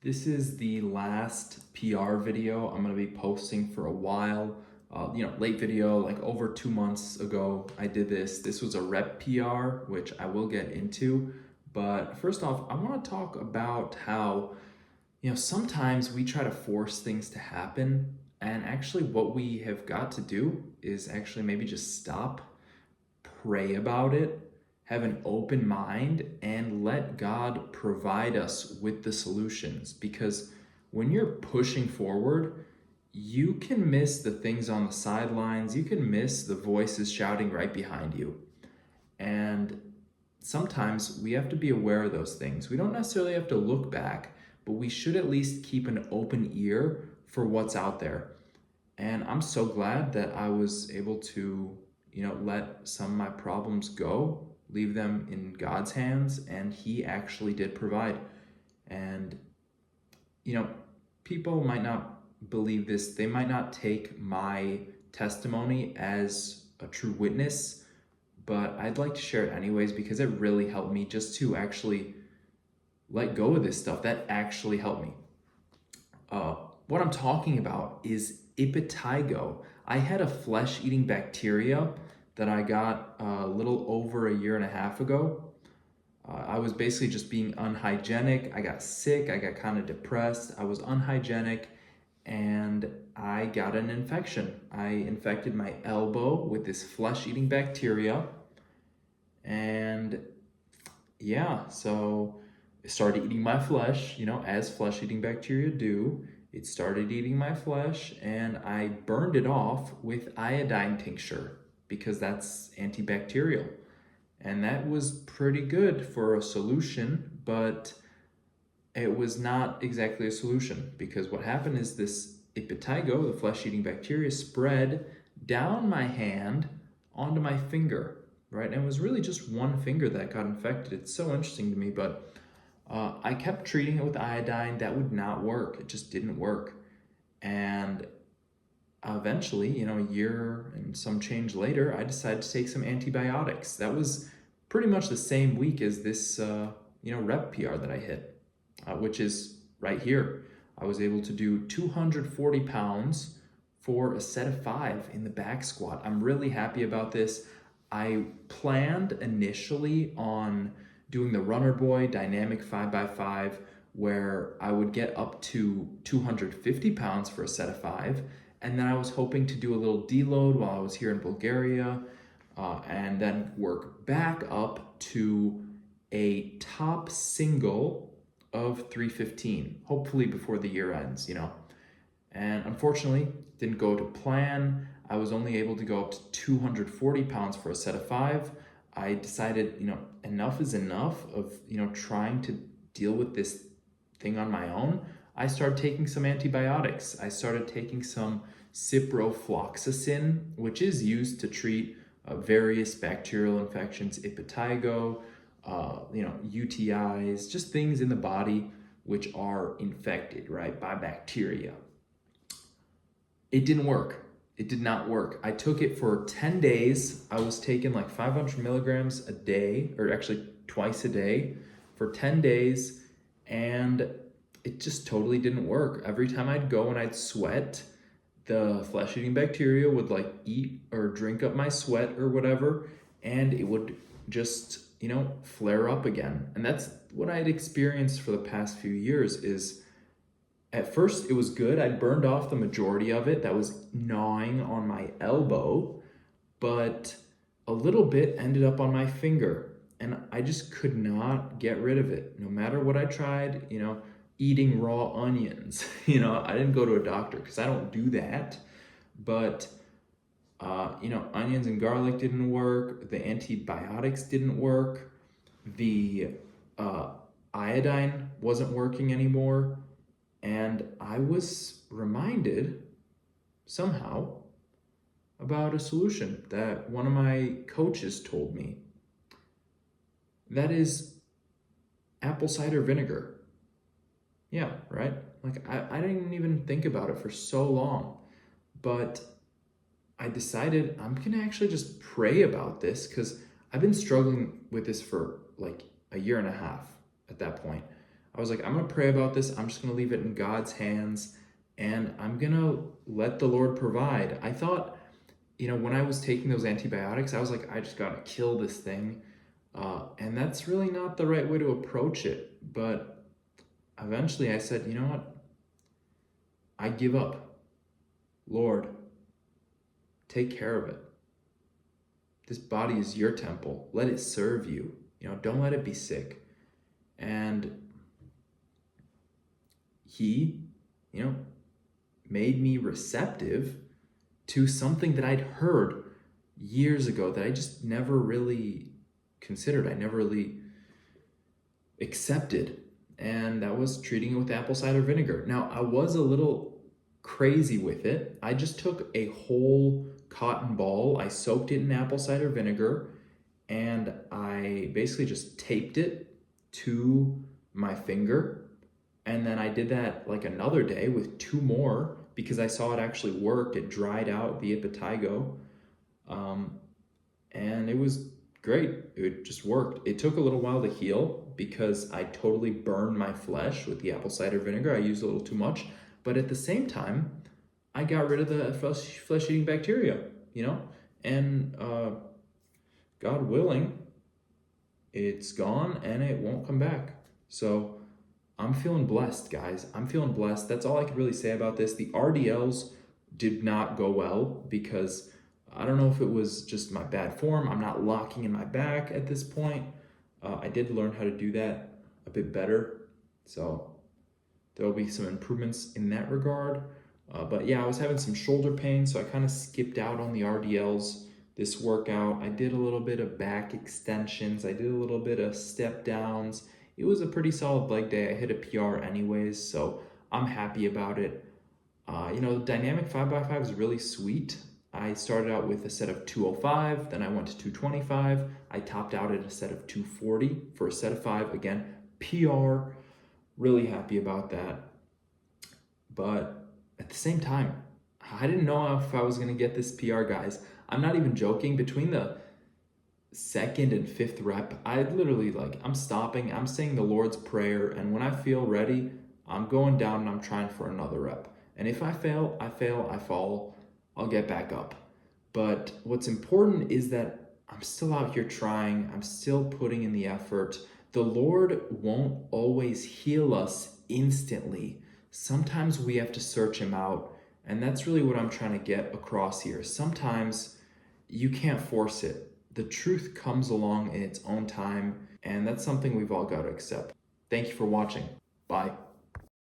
This is the last PR video I'm going to be posting for a while. Late video, like over 2 months ago, I did this. This was a rep PR, which I will get into. But first off, I want to talk about how, sometimes we try to force things to happen. And actually, what we have got to do is actually maybe just stop, pray about it, have an open mind, and let God provide us with the solutions. Because when you're pushing forward, you can miss the things on the sidelines, you can miss the voices shouting right behind you. And sometimes we have to be aware of those things. We don't necessarily have to look back, but we should at least keep an open ear for what's out there. And I'm so glad that I was able to, let some of my problems go, leave them in God's hands, and He actually did provide. And, people might not believe this. They might not take my testimony as a true witness, but I'd like to share it anyways because it really helped me just to actually let go of this stuff. That actually helped me. What I'm talking about is impetigo. I had a flesh-eating bacteria that I got a little over a year and a half ago. I was basically just being unhygienic. I got sick, I got kind of depressed, I was unhygienic, and I got an infection. I infected my elbow with this flesh-eating bacteria, and so it started eating my flesh, as flesh-eating bacteria do. It started eating my flesh, and I burned it off with iodine tincture because that's antibacterial. And that was pretty good for a solution, but it was not exactly a solution because what happened is this impetigo, the flesh-eating bacteria, spread down my hand onto my finger, right? And it was really just one finger that got infected. It's so interesting to me, but I kept treating it with iodine. That would not work. It just didn't work. And eventually, a year and some change later, I decided to take some antibiotics. That was pretty much the same week as this, rep PR that I hit, which is right here. I was able to do 240 pounds for a set of 5 in the back squat. I'm really happy about this. I planned initially on doing the Runner Boy dynamic 5x5, where I would get up to 250 pounds for a set of 5. And then I was hoping to do a little deload while I was here in Bulgaria, and then work back up to a top single of 315, hopefully before the year ends, And unfortunately, didn't go to plan. I was only able to go up to 240 pounds for a set of 5. I decided, enough is enough of, trying to deal with this thing on my own. I started taking some antibiotics. I started taking some ciprofloxacin, which is used to treat various bacterial infections, impetigo, UTIs, just things in the body which are infected, right, by bacteria. It didn't work. It did not work. I took it for 10 days. I was taking like 500 milligrams a day, or actually twice a day for 10 days, and it just totally didn't work. Every time I'd go and I'd sweat, the flesh-eating bacteria would like eat or drink up my sweat or whatever, and it would just, flare up again. And that's what I had experienced for the past few years is at first it was good. I burned off the majority of it that was gnawing on my elbow, but a little bit ended up on my finger, and I just could not get rid of it. No matter what I tried, eating raw onions. I didn't go to a doctor because I don't do that, but onions and garlic didn't work. The antibiotics didn't work. The iodine wasn't working anymore. And I was reminded somehow about a solution that one of my coaches told me. That is apple cider vinegar. Yeah, right? Like I didn't even think about it for so long, but I decided I'm gonna actually just pray about this because I've been struggling with this for like a year and a half at that point. I was like, I'm gonna pray about this. I'm just gonna leave it in God's hands and I'm gonna let the Lord provide. I thought, when I was taking those antibiotics, I was like, I just gotta kill this thing. And that's really not the right way to approach it. But eventually I said, you know what? I give up. Lord, take care of it. This body is your temple. Let it serve you. Don't let it be sick. And he, made me receptive to something that I'd heard years ago that I just never really considered. I never really accepted. And that was treating it with apple cider vinegar. Now, I was a little crazy with it. I just took a whole cotton ball, I soaked it in apple cider vinegar, and I basically just taped it to my finger. And then I did that like another day with 2 more because I saw it actually worked. It dried out the impetigo. And it was great. It just worked. It took a little while to heal because I totally burned my flesh with the apple cider vinegar. I used a little too much. But at the same time, I got rid of the flesh-eating bacteria, And God willing, it's gone and it won't come back. So I'm feeling blessed, guys. I'm feeling blessed. That's all I could really say about this. The RDLs did not go well because I don't know if it was just my bad form. I'm not locking in my back at this point. I did learn how to do that a bit better. So there will be some improvements in that regard. But yeah, I was having some shoulder pain, so I kind of skipped out on the RDLs this workout. I did a little bit of back extensions. I did a little bit of step downs. It was a pretty solid leg day. I hit a PR anyways, so I'm happy about it. Dynamic 5x5 is really sweet. I started out with a set of 205, then I went to 225. I topped out at a set of 240 for a set of 5. Again, PR. Really happy about that. But at the same time, I didn't know if I was going to get this PR, guys. I'm not even joking. Between the 2nd and 5th rep, I literally I'm stopping, I'm saying the Lord's Prayer, and when I feel ready, I'm going down and I'm trying for another rep. And if I fail, I fall, I'll get back up. But what's important is that I'm still out here trying, I'm still putting in the effort. The Lord won't always heal us instantly. Sometimes we have to search him out, and that's really what I'm trying to get across here. Sometimes you can't force it. The truth comes along in its own time, and that's something we've all got to accept. Thank you for watching. Bye.